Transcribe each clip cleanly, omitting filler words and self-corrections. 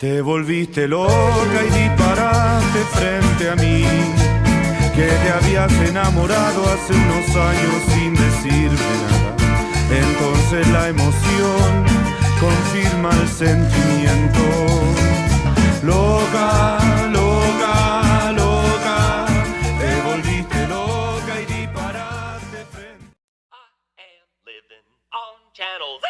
Te volviste loca y disparaste frente a mí, que te habías enamorado hace unos años sin decirme nada. Entonces la emoción confirma el sentimiento. Loca, loca, loca, te volviste loca y disparaste frente. I am living on Channel Z.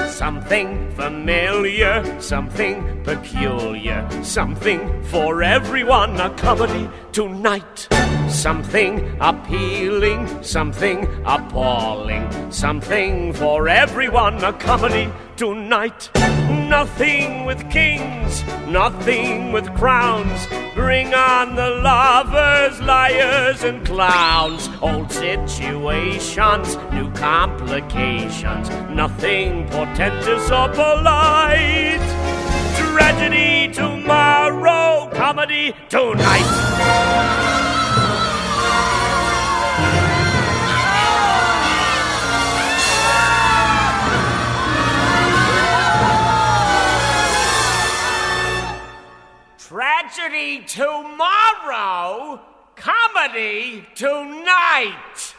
Something familiar, something peculiar, something for everyone, a comedy tonight. Something appealing, something appalling, something for everyone, a comedy tonight. Nothing with kings, nothing with crowns. Bring on the lovers, liars, and clowns. Old situations, new complications. Nothing portentous or polite. Tragedy tomorrow, comedy tonight. Tragedy tomorrow, comedy tonight.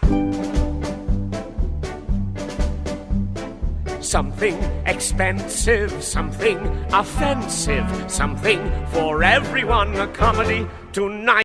Something expensive, something offensive, something for everyone, a comedy tonight.